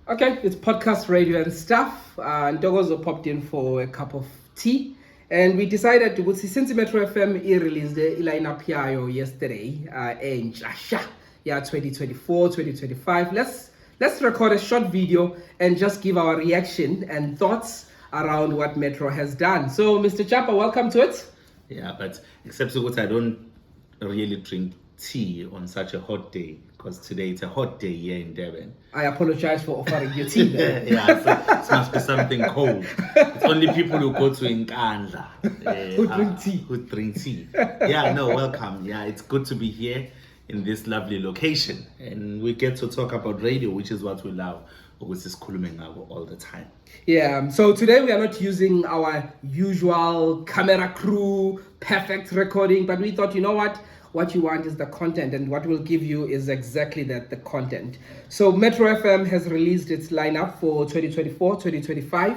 Okay, it's podcast radio and stuff. And Ntokozo popped in for a cup of tea. And we decided to see since Metro FM released the lineup here yesterday, in 2024, 2025. Let's record a short video and just give our reaction and thoughts around what Metro has done. So, Mr. Chapa, welcome to it. Yeah, but except what I don't really drink tea on such a hot day, because today it's a hot day here in Devon. I apologize for offering you tea there. Yeah, so it must be something cold. It's only people who go to Nkandla who drink tea. Yeah, no, welcome. Yeah, it's good to be here in this lovely location, and we get to talk about radio, which is what we love, which is all the time. Yeah, so today we are not using our usual camera crew, perfect recording, but we thought, you know what you want is the content, and what we'll give you is exactly that, the content. So Metro FM has released its lineup for 2024, 2025.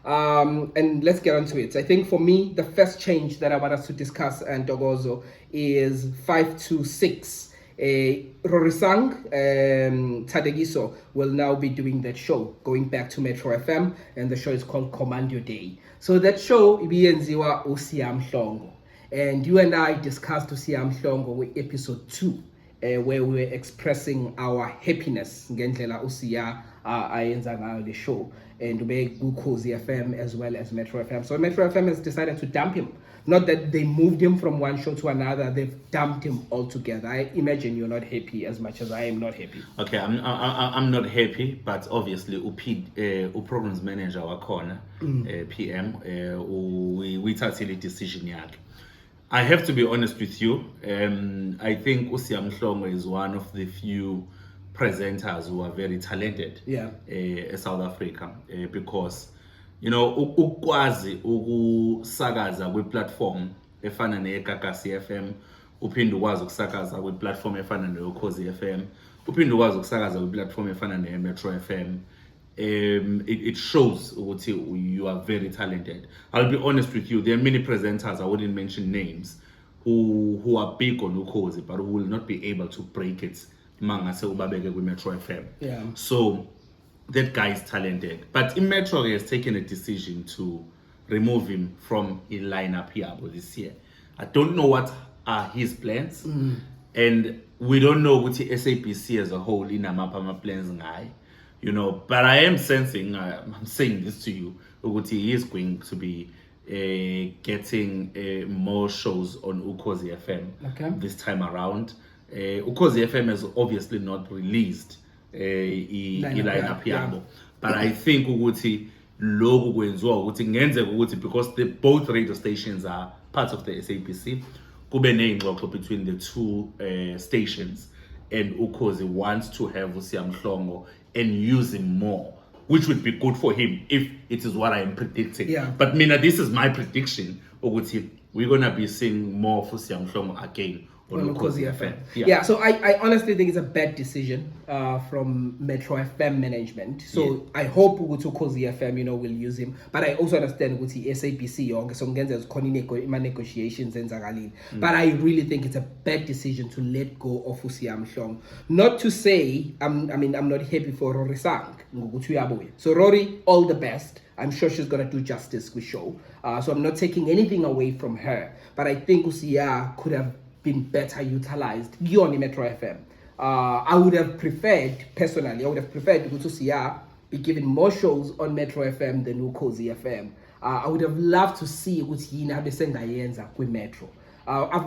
And let's get on to it. I think for me, the first change that I want us to discuss, and Ntokozo, is 526. Rorisang, Thandekiso will now be doing that show, going back to Metro FM, and the show is called Command Your Day. So that show, ibiyenziwa Zola Myeza. And you and I discussed Zola Myeza with episode 2, where we were expressing our happiness ngendlela uSiya ayenza ngayo the show, and we Ukhozi FM as well as Metro FM. So Metro FM has decided to dump him. Not that they moved him from one show to another, they've dumped him altogether. I imagine you're not happy as much as I am not happy. Okay, I'm not happy, but obviously programs manager wakhona, PM, we thathile decision yakhe. I have to be honest with you. I think Zola Myeza is one of the few presenters who are very talented in South Africa, because ukwazi ukusakaza kwi-platform efana ne-Gagasi FM, uphinde ukwazi ukusakaza kwi-platform efana ne-Ukhozi FM, uphinde ukwazi ukusakaza kwi-platform efana ne-Metro FM. It shows ukuthi you are very talented. I'll be honest with you, there are many presenters, I wouldn't mention names, who are big on Ukhozi, but who will not be able to break it mangase ubabeke kwi-Metro FM. Yeah. So that guy is talented. But Metro has taken a decision to remove him from a lineup here this year. I don't know what are his plans. And we don't know what the SABC as a whole in Amapama plans guy. But I am sensing, I'm saying this to you, he is going to be getting more shows on Ukhozi FM this time around. Ukhozi FM has obviously not released lineup yabo, but I think ukuthi lokhu kwenziwa ukuthi ngenzeka ukuthi because both radio stations are part of the SABC, kube nezingxoxo between the two stations, and Ukhozi wants to have Zola Myeza and use him more, which would be good for him if it is what I am predicting. Yeah. But Mina, this is my prediction. We're gonna be seeing more of Zola Myeza again on Ukhozi FM. Yeah, so I honestly think it's a bad decision from Metro FM management. So I hope Ukhozi FM, will use him. But I also understand ukuthi SABC yonke so ngenza khona negotiations enzakalile. But I really think it's a bad decision to let go of Zola Myeza. Not to say I'm not happy for Rorisang ngokuthi uyabuya. So Rory, all the best. I'm sure she's gonna do justice with show. So I'm not taking anything away from her. But I think Usia could have been better utilized beyond Metro FM. I would have preferred, personally, to go to Sia be given more shows on Metro FM than Ukhozi FM. I would have loved to see Yina Besengayenza with Metro.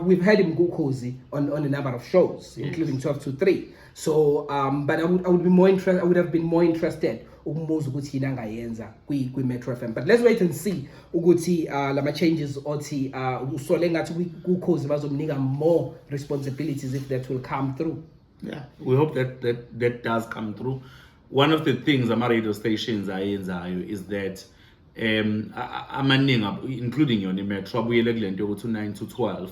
We've had him go Ukhozi on a number of shows, including 12 to 3. So, but I would be more interested. I would have been more interested ukuthi yina ngayenza kwi Metro FM. But let's wait and see ukuthi lama changes othi usole ngathi Ukhozi bazomnika more responsibilities if that will come through. Yeah, we hope that does come through. One of the things ama radio stations ayenzayo is that amaningi including yona Metro abuyele kule nto ukuthi 9 to 12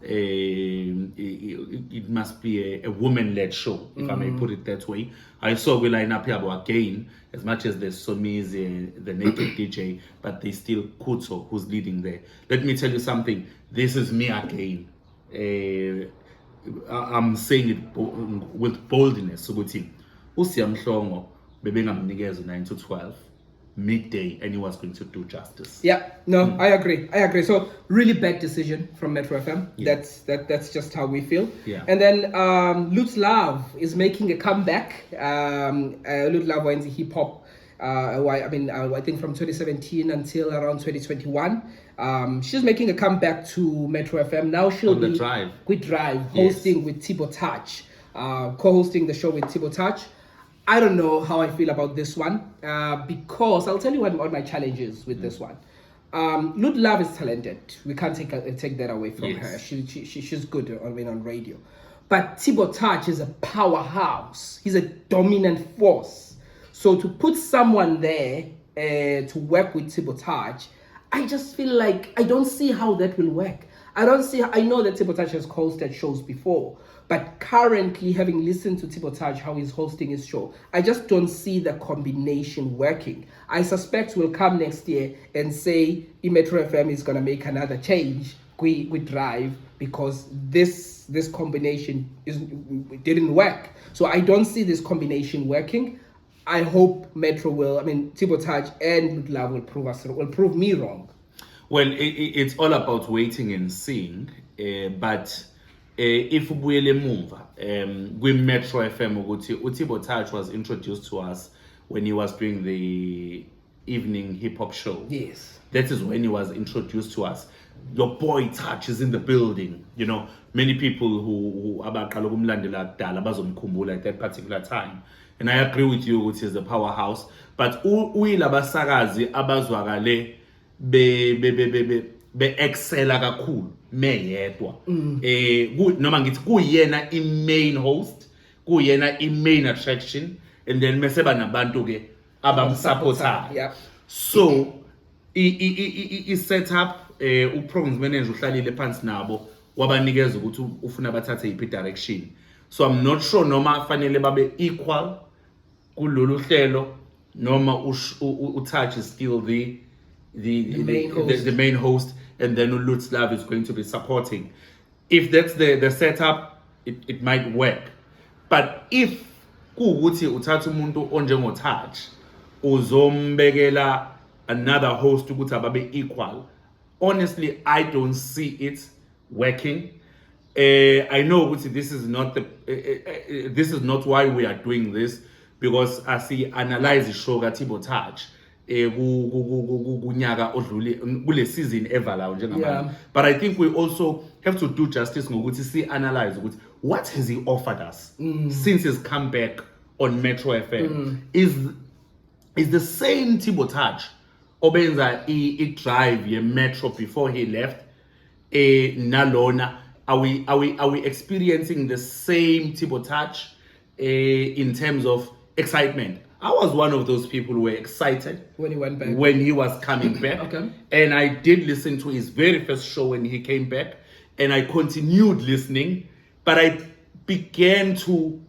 it must be a woman-led show, if I may put it that way. I saw we line up here again, as much as there's Somizi, the naked DJ, but there's still Kuto who's leading there. Let me tell you something. This is me again. I'm saying it with boldness. Zola Myeza bebengamnikeza 9 to 12 midday, and he was going to do justice. Yeah, no, I agree. So really bad decision from Metro FM. Yeah. That's just how we feel. Yeah. And then Lutz Love is making a comeback. Lutz Love went hip hop. I think from 2017 until around 2021. She's making a comeback to Metro FM. Now she'll On the be Drive. with Drive, hosting with Tbo Touch, co-hosting the show with Tbo Touch. I don't know how I feel about this one because I'll tell you what my challenge is with this one. Lutz Love is talented. We can't take that away from her. She's good on radio. But Tbo Touch is a powerhouse. He's a dominant force. So to put someone there to work with Tbo Touch, I just feel like I don't see how that will work. I know that Tbo Touch has hosted shows before, but currently, having listened to Tbo Touch, how he's hosting his show, I just don't see the combination working. I suspect we'll come next year and say Metro FM is going to make another change with Drive because this combination didn't work. So I don't see this combination working. I hope Metro Tbo Touch and Lutz will prove me wrong. Well, it's all about waiting and seeing. But if we move, with Metro FM, Tbo Touch was introduced to us when he was doing the evening hip hop show. Yes. That is when he was introduced to us. Your boy Touch is in the building. You know, many people who at that particular time. And I agree with you, which is the powerhouse. But labasakazi abazwakale be excela kakhulu meyedwa. Noma ngithi kuyena i-main host, kuyena i-main attraction, and then meseba nabantu ke abamsupportayo. Yeah. So i set up uprograms manager uhlalile phansi nabo wabanikeza ukuthi ufuna bathathe iphi direction. So I'm not sure noma fanele babe equal kulolu hlelo noma uTouch is still the main host, and then Lutz Love is going to be supporting. If that's the setup, it might work. But if kuwukuthi uthatha umuntu onjengo Touch uzombekela another host ukuthi ababe equal, honestly I don't see it working. I know this is not why we are doing this, because as we analyze the show Tbo Touch kunyaka odlule kule season ever la njengamanje. But I think we also have to do justice ngokuthi see analyze ukuthi what has he offered us since his comeback on Metro FM. Is the same Tbo Touch obenza I drive ye Metro before he left nalona. Are we experiencing the same Tbo Touch in terms of excitement? I was one of those people who were excited when he went back, when he was coming back. Okay. And I did listen to his very first show when he came back, and I continued listening, but I began to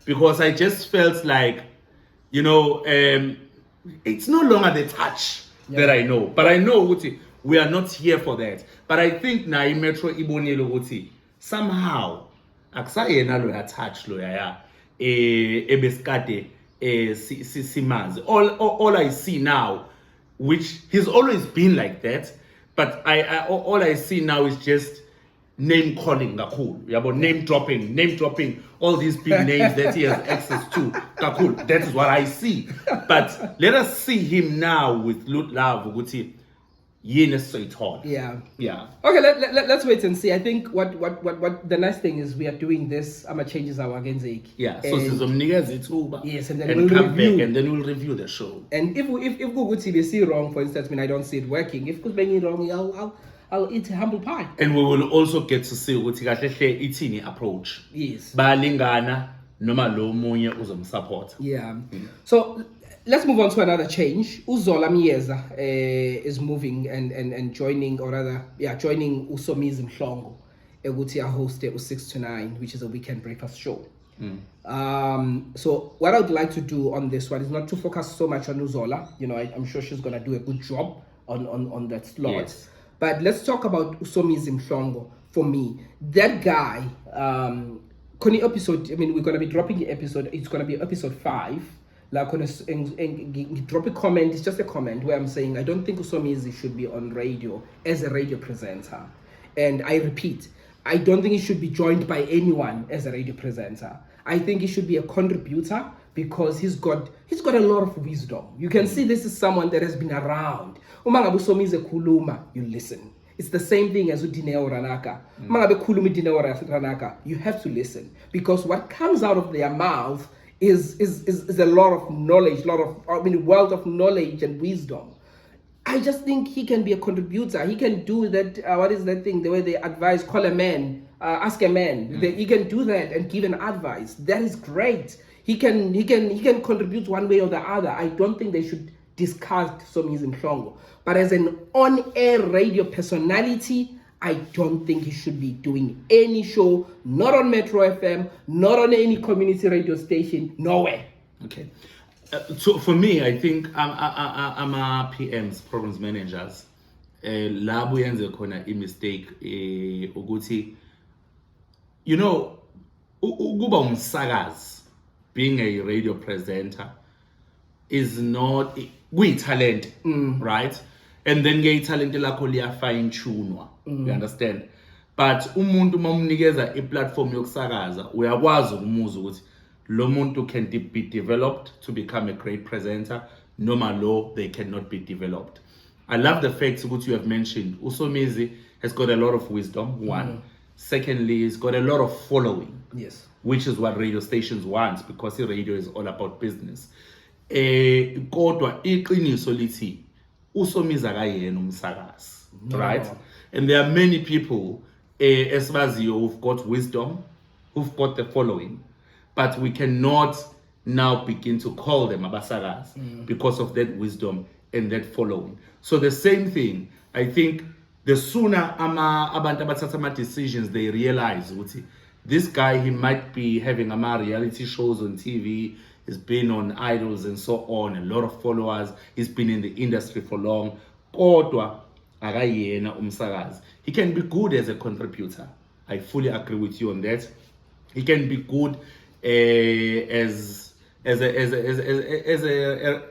because I just felt like, it's no longer the Touch that I know, but I know we are not here for that. But I think na Metro ibonile ukuthi somehow akusayena lo ya Touch lo ya ebesikade simazi. All I see now, which he's always been like that, but all I see now is just name calling kakhulu. Yabo, name dropping all these big names that he has access to. Kakhulu. That is what I see. But let us see him now with Lutz Love ukuthi Yeah. Okay, let's wait and see. I think what the nice thing is we are doing this changes our agenzeki. Yeah, so sizomnikeza ithuba. Yes, and then we'll come review. Back and then we'll review the show. And if Gugu we see wrong, for instance, I don't see it working. If Gugu being wrong, I'll eat humble pie. And we will also get to see ukuthi kahle hle ithini approach. Yes. Bayalingana noma lo munye uzomsupport. Yeah. So let's move on to another change. Zola Myeza is moving and joining, or rather, joining Somizi Mhlongo. Ukuthi host 6 to 9, which is a weekend breakfast show. So what I would like to do on this one is not to focus so much on Zola. I'm sure she's gonna do a good job on that slot. Yes. But let's talk about Somizi Mhlongo. For me, that guy Koni episode, I mean, we're gonna be dropping the episode. It's gonna be episode 5. Like, drop a comment. It's just a comment where I'm saying I don't think Somizi should be on radio as a radio presenter. And I repeat, I don't think he should be joined by anyone as a radio presenter. I think he should be a contributor because he's got a lot of wisdom. You can see this is someone that has been around. Uma ngabe Somizi kuluma, you listen. It's the same thing as Dineo Ranaka. You have to listen because what comes out of their mouth is a lot of knowledge, wealth of knowledge and wisdom. I just think he can be a contributor. He can do that. What is that thing? The way they advise, call a man, ask a man. He can do that and give an advice. That is great. He can contribute one way or the other. I don't think they should discard Somizi Mhlongo. But as an on-air radio personality, I don't think he should be doing any show, not on Metro FM, not on any community radio station, nowhere. Okay. So for me, I think I'm a PMs, programs managers. Labo yenze khona a mistake ukuthi, you know, ukuba umsakazi, being a radio presenter is not talent, right? And then gay talent lakho liya fine tunwa. You understand? But umuntu mamnikeza a platform yokusakaza uyakwazi ukumuzwa ukuthi lo muntu can be developed to become a great presenter, noma lo they cannot be developed. I love the fact that you have mentioned Somizi has got a lot of wisdom, one. Secondly, he's got a lot of following. Yes. Which is what radio stations want because the radio is all about business. Kodwa iqiniso lithi Somizi akayena umsakazi, right? And there are many people esibaziyo who've got wisdom, who've got the following, but we cannot now begin to call them abasakazi because of that wisdom and that following. So the same thing, I think the sooner abantu abathatha ama decisions they realize ukuthi this guy, he might be having reality shows on TV, he's been on Idols and so on, a lot of followers, he's been in the industry for long. Kodwa akayena umsakazi. He can be good as a contributor. I fully agree with you on that. He can be good as a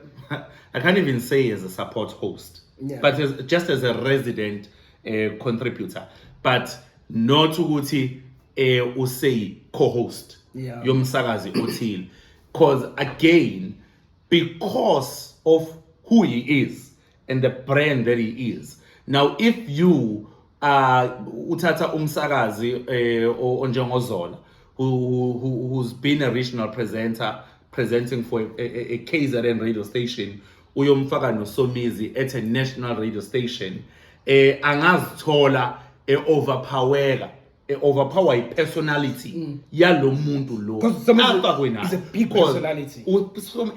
I can't even say as a support host, but just as a resident contributor. But not ukuthi usay co-host yomsakazi othile, because again, because of who he is and the brand that he is. Now, if you uthatha umsakazi onjengo Zola, who's been a regional presenter presenting for a KZN radio station, uyomfaka no Somizi at a national radio station, angazithola overpower personality yalo muntu lo. He's a big personality.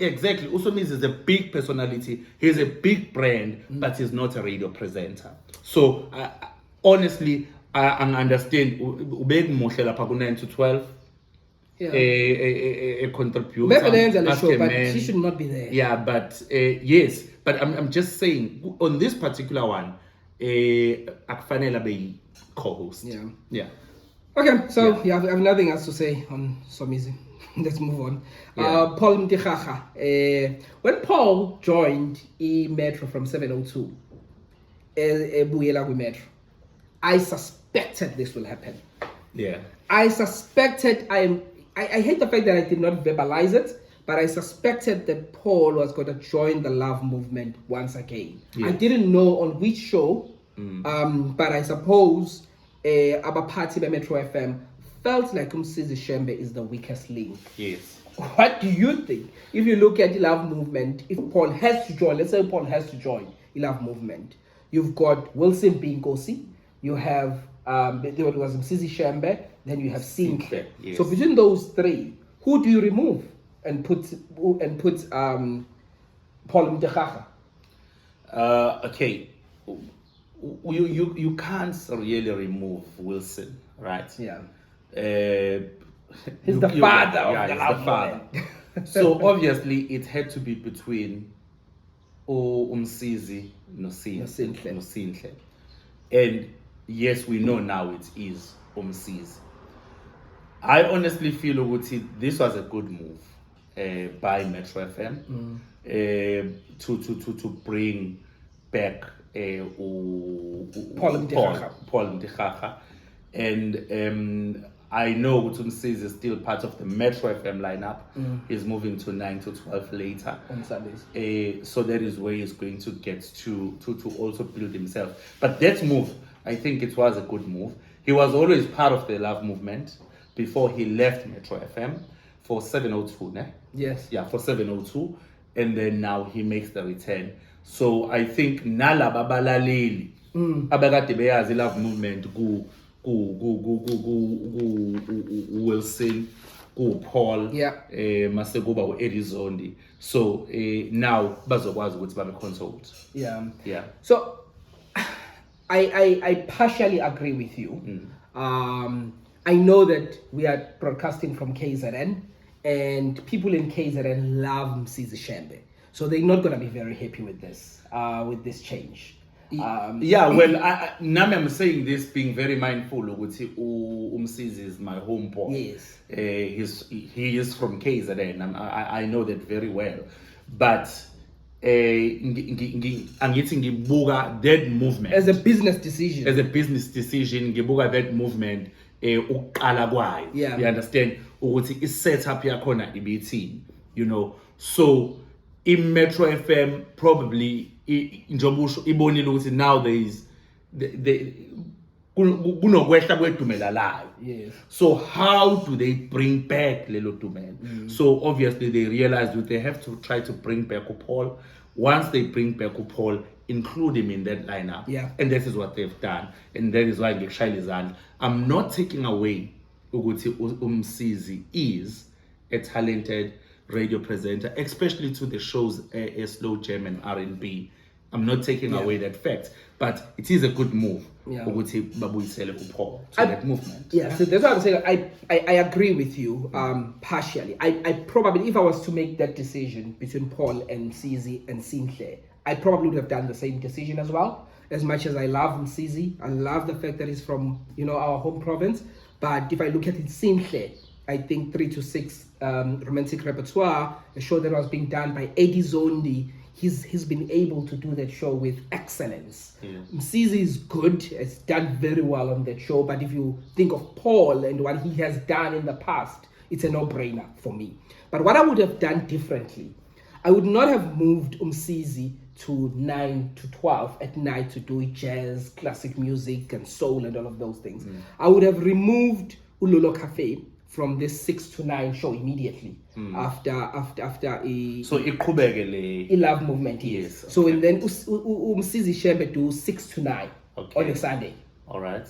Exactly. Somizi is a big personality. He's a big brand, but he's not a radio presenter. So honestly, I understand. Ubek mohle lapha ku 9 to 12. A contributor. But she should not be there. Yeah, but yes, but I'm just saying on this particular one, akufanele be co-host. Yeah. Okay, so I have nothing else to say on Somizi. Let's move on. Paul Mtirara. When Paul joined Metro from 702, Metro, I suspected this will happen. Yeah. I suspected. I hate the fact that I did not verbalize it, but I suspected that Paul was going to join the love movement once again. Yes. I didn't know on which show, but I suppose our party by Metro FM felt like Msizi Shembe is the weakest link. Yes. What do you think? If you look at the love movement, if Paul has to join, let's say Paul has to join the love movement, you've got Wilson Binkosi, you have there was Msizi Shembe, then you have Sinclair. Yes. So between those three, who do you remove and put Paul Mtirara? Okay. You can't really remove Wilson, right? Yeah. He's the father of the love father. So obviously it had to be between Msizi no Sinclair. And yes, we know now it is Msizi. I honestly feel ukuthi this was a good move by Metro FM to bring back Paul Mtirara. And I know Msizi is still part of the Metro FM lineup. He's moving to 9 to 12 later on Sundays. So that is where he's going to get to also build himself. But that move, I think it was a good move. He was always part of the Love movement before he left Metro FM for 702, ne? Yes. Yeah, for 702. And then now he makes the return. So I think nala babalaleli abakade beyazi Love movement ku Wilson, ku Paul, mase kuba u-Eddie Zondi. So now bazokwazi ukuthi babe consult. Yeah. So I partially agree with you. I know that we are broadcasting from KZN, and people in KZN love Msizi Shembe, so they're not going to be very happy with this change. Well, now I'm saying this being very mindful. Msizi is my home boy. Yes. He is from KZN. I know that very well, but angithi ngibuka that movement as a business decision. Ngibuka that movement uqala kwayo. You understand ukuthi I setup yakhona ibithini, you know. So in Metro FM probably njobusho ibonile ukuthi now there is kunokwehla kwedumela layo. Yes. So how do they bring back lelo dumela? So obviously they realized that they have to try to bring back Paul. Once they bring back Paul, include him in that lineup. And that is what they've done. And that is why I'm not taking away ukuthi Msizi is a talented radio presenter, especially to the shows slow jam and R&B. I'm not taking away that fact, but it is a good move. Ukuthi babuyisele uPaul to that movement. So that's what I'm saying. I agree with you partially. I probably, if I was to make that decision between Paul and Msizi and Sinhle, I probably would have done the same decision as well. As much as I love Msizi, I love the fact that he's from our home province. But if I look at it, Sinhle, I think 3 to 6 romantic repertoire, a show that was being done by Eddie Zondi. He's been able to do that show with excellence. Msizi is good, has done very well on that show, but if you think of Paul and what he has done in the past, it's a no-brainer for me. But what I would have done differently, I would not have moved Msizi to 9 to 12 at night to do jazz, classic music, and soul and all of those things. I would have removed Ulolo Cafe from this 6 to 9 show immediately after a Love movement. Yes. So and then Msizi Shembe do 6 to 9 on a Sunday. All right.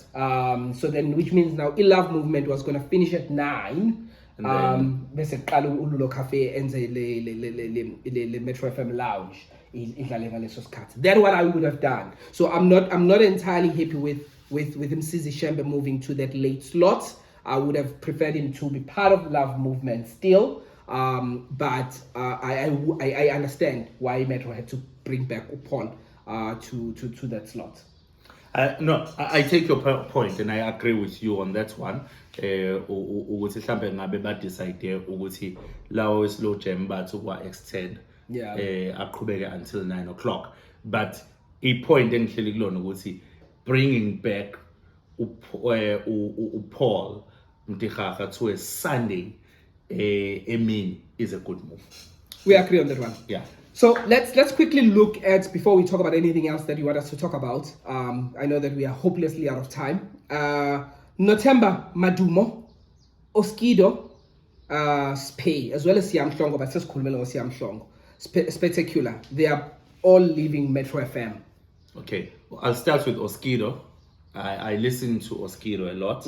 So then, which means now Love movement was going to finish at 9. Bese qala uLulo Cafe enze le Metro FM lounge idlale ngaleso sikhathi. That's what I would have done. So I'm not entirely happy with Msizi Shembe moving to that late slot. I would have preferred him to be part of Love movement still, but I understand why Metro had to bring back Paul to that slot. No, I take your point and I agree with you on that one. Ukuthi mhlambe ngabe ba decide ukuthi lawo slow jam bathi kwa extend aqhubeke until 9 o'clock. But a point engihleli kulona ukuthi bringing back Paul Mtirara to a Sunday is a good move. We agree on that one. Yeah. So let's quickly look at, before we talk about anything else that you want us to talk about. I know that we are hopelessly out of time. Nothemba, Madumo, Oskido, SPHEctacula, as well as Mhlongo, but just Mhlongo, SPHEctacula. They are all leaving Metro FM. Okay, I'll start with Oskido. I listen to Oskido a lot.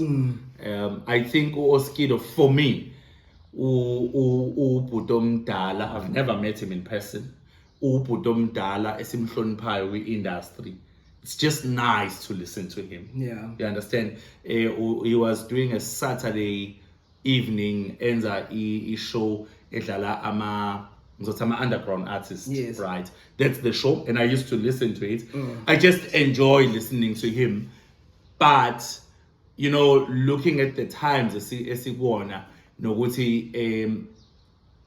I think Oskido, for me, Dala, I've never met him in person. Dala, esimhloniphayo kwi-industry. It's just nice to listen to him. Yeah. You understand? He was doing a Saturday evening enza show edlala ama underground artists, yes. Right? That's the show, and I used to listen to it. I just enjoy listening to him. But you know, looking at the times esikuona nokuthi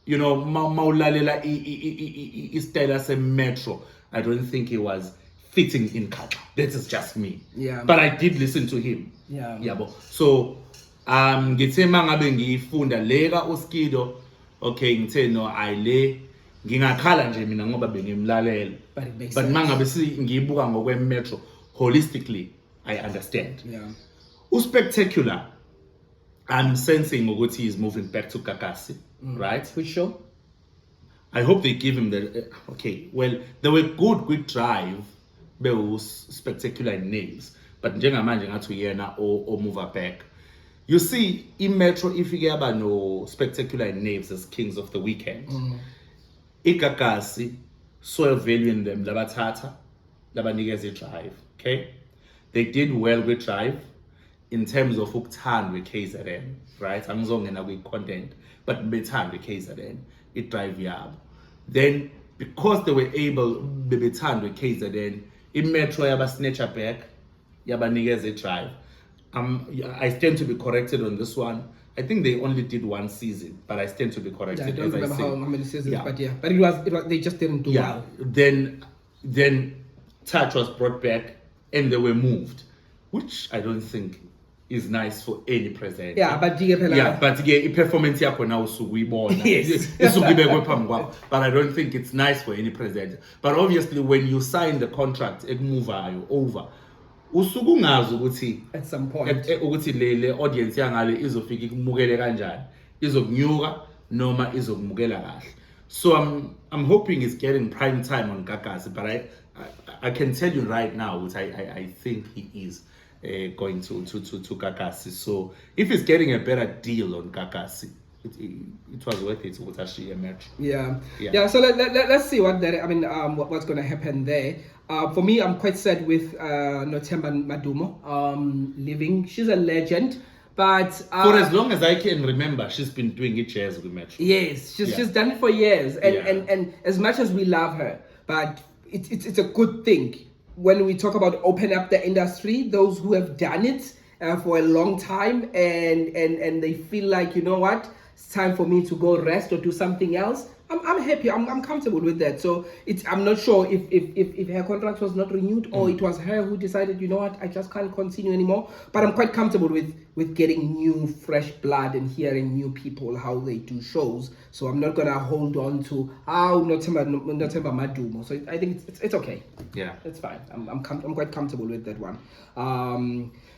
you know mawulalela istyle se-metro, I don't think he was fitting in culture. That is just me. Yeah. But I did listen to him. Yeah. Yabo. So ngithe mangabe ngiyifunda le ka Oskido, okay, ngithe no ayile ngingakhala nje mina ngoba bengimlalela. But mangabe ngiyibuka ngokwe-metro holistically, I understand. Yeah. SPHEctacula, I'm sensing ukuthi he's moving back to Kakasi, right? Which show? I hope they give him the okay. Well, they were good drive. They were spectacular in names, but njengamanje ngathi uyena or move back. You see, in Metro, if you get no spectacular in names as kings of the weekend, Ikakasi soil value in them labatata, labanikeze drive. Okay, they did well with drive in terms of uktan with KZN, right? Angizongena with content, but betan with KZN, it drive yab. Then because they were able betan with KZN, in Metro yaba snatcher back, yaba nikeze drive. I stand to be corrected on this one. I think they only did one season, but I stand to be corrected. Yeah, I don't remember how many seasons, yeah. But it was they just didn't do well. Then Touch was brought back and they were moved, which I don't think is nice for any presenter. Yeah, but performance yakho now usukuyibona. Yes. But I don't think it's nice for any presenter. But obviously when you sign the contract, ekumovayo over. Usukungazi ukuthi at some point ukuthi le audience yangale izofika ikumukele kanjani, izokunyuka noma izokumukela kahle. So I'm hoping it's getting prime time on Kakasi, but I can tell you right now which I think he is going to Kakasi. So if he's getting a better deal on Kakasi, it was worth it with actually a match. Yeah. So let's see what's going to happen there. For me, I'm quite sad with Nothemba Madumo leaving. She's a legend, but for as long as I can remember, she's been doing it years with match. Yes, she's done it for years, and as much as we love her, but it's a good thing when we talk about open up the industry. Those who have done it for a long time and they feel like, you know what, it's time for me to go rest or do something else. I'm happy. I'm comfortable with that. So I'm not sure if her contract was not renewed or it was her who decided, you know what, I just can't continue anymore. But I'm quite comfortable with getting new fresh blood and hearing new people how they do shows. So I'm not gonna hold on to Nothemba Madumo. So I think it's okay. Yeah, it's fine. I'm quite comfortable with that one.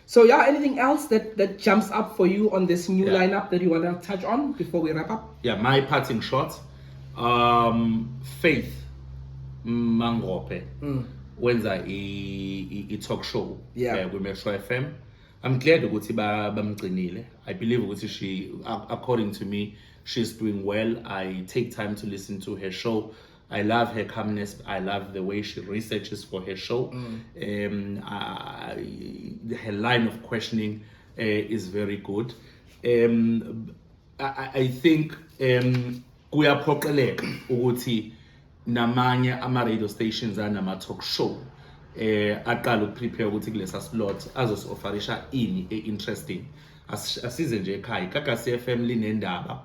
So yeah, anything else that jumps up for you on this new lineup that you want to touch on before we wrap up? Yeah, my parting shot. Faith Mangope wenza I talk show with Metro FM. I'm glad ukuthi bamgcinile. I believe ukuthi she, according to me, she's doing well. I take time to listen to her show. I love her calmness. I love the way she researches for her show. Her line of questioning is very good. I think kuyaphoqeleka ukuthi namanye ama-radio stations anama-talk show aqala ukuprepare ukuthi kulesa slot azos-offerisha ini interesting. Asize nje ekhaya Kakasi FM linendaba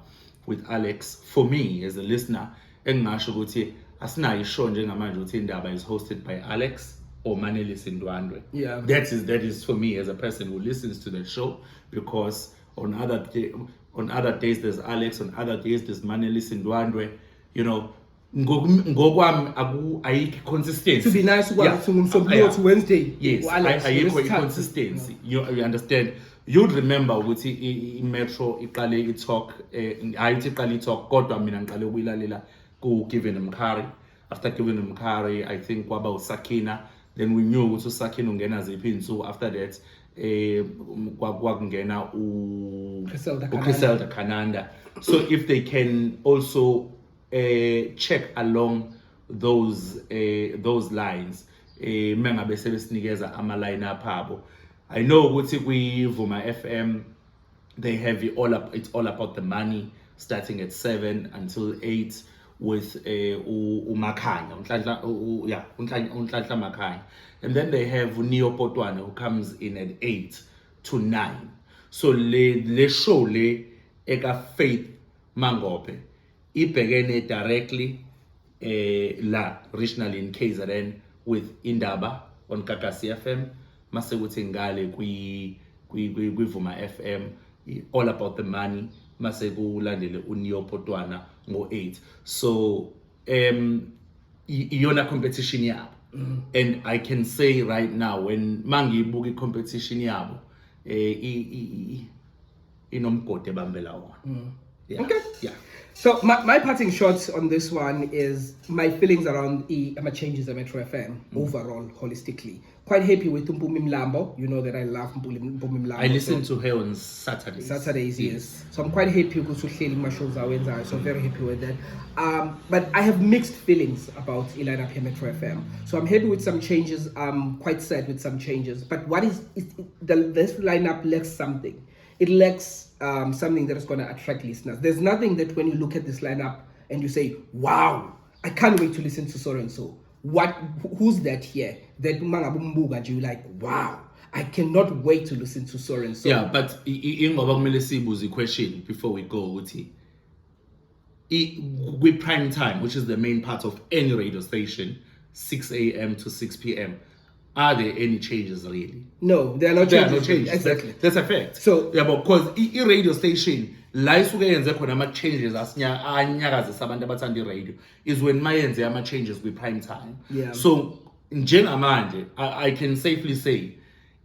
with Alex. For me as a listener, engingasho ukuthi asinayo ishow njengamanje ukuthi indaba is hosted by Alex or Maneli Sindwandwe. Yeah, that is for me as a person who listens to the show, because on other days there's Alex, on other days there's Maneli Sindwandwe. You know, ngokwami ayikho consistency. To be nice, to Wednesday. Yes, ayikho consistency. You understand? You'd remember ukuthi Metro iqale italk ayithi iqale italk kodwa mina ngiqale ukuyilalela ku Given Mkhari. After Given Mkhari, I think kwaba uSakina. Then we knew ukuthi uSakina ungena ziphi insuku. After that kwakungena uChriselda Kananda. So if they can also check along those lines, mengabe sebesinikeza ama lineup abo. I know ukuthi kwi-Vuma FM they have it's all about the money, starting at 7 until 8 with uMakhanya, Unhlanhla Makhanya. And then they have Neo Potwana who comes in at 8 to 9. So le show le eka Faith Mangope ibhekene directly la regionally in KZN with Indaba on Kakasi FM mase kuthi ngale kwi Vuma FM all about the money mase kulandele uNeo Potwana ngo 8. So iyona competition yabo. And I can say right now when mangibuka competition yabo inomgode bambela wona. Yeah. Okay. Yeah. So my parting shots on this one is my feelings around my changes at Metro FM overall, holistically. Quite happy with Mpumi Mlambo. You know that I love Mpumi Mlambo. I listen to her on Saturdays. Saturdays, yes. So I'm quite happy with my shows are so very happy with that. But I have mixed feelings about lineup here Metro FM. So I'm happy with some changes. I'm quite sad with some changes. But what is this lineup lacks something. It lacks something that is going to attract listeners. There's nothing that when you look at this lineup and you say, wow, I can't wait to listen to so and so. Who's that here? That mangabumbuga, you like, wow, I cannot wait to listen to so and so. Yeah, but ingoba kumele sibuze question before we go uthi with prime time, which is the main part of any radio station, 6 a.m. to 6 p.m. Are there any changes really? No, there are no changes. There are no changes. Exactly. That's a fact. So yeah, but because radio station la isuke yenze khona ama changes anyakazisa abantu abathanda radio is when mayenze ama changes with prime time. Yeah. So njengamanje I can safely say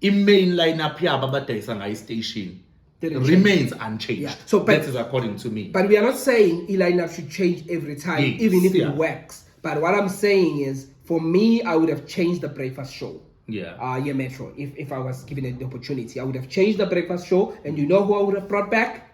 main lineup yabo abadayisa ngayi station remains unchanged. Yeah. So that is according to me. But we are not saying lineup should change every time, Yes, even if yeah. it works. But what I'm saying is, for me, I would have changed the breakfast show. Yeah. Metro. If I was given the opportunity, I would have changed the breakfast show. And you know who I would have brought back?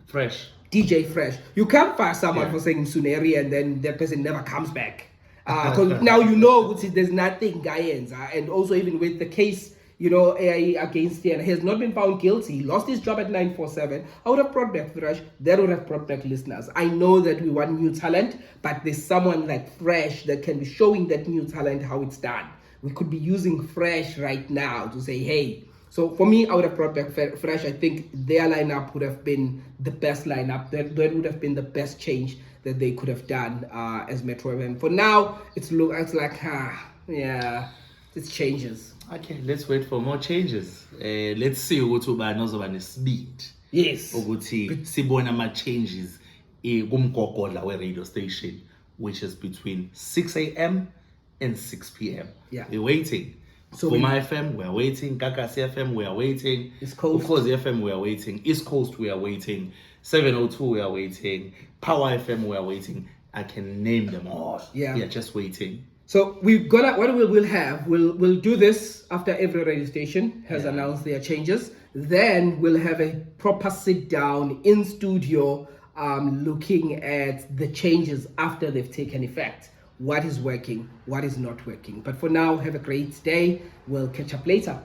Fresh. DJ Fresh. You can't fire someone Yeah. for saying Suneri and then that person never comes back. Because now you know there's nothing Guyans. And also even with the case, you know, against him, he has not been found guilty. He lost his job at 947. I would have brought back Fresh. That would have brought back listeners. I know that we want new talent, but there's someone like Fresh that can be showing that new talent how it's done. We could be using Fresh right now to say, hey. So for me, I would have brought back Fresh. I think their lineup would have been the best lineup. That would have been the best change that they could have done as Metro FM. For now, it's like, yeah, it changes. Okay, let's wait for more changes. Let's see ukuthi ubani ozoba nespeed. Yes. Ukuthi sibona ama changes kumgogodla we radio station, which is between 6 a.m. and 6 p.m. Yeah. We're waiting. So Vuma FM, we are waiting. Kakasi FM, we are waiting. East Coast. Ukhozi FM, we are waiting. East Coast, we are waiting. 702, we are waiting. Power FM, we are waiting. I can name them all. Yeah. We are just waiting. So we'll do this after every radio station has announced their changes. Then we'll have a proper sit down in studio, looking at the changes after they've taken effect. What is working, what is not working. But for now, have a great day. We'll catch up later.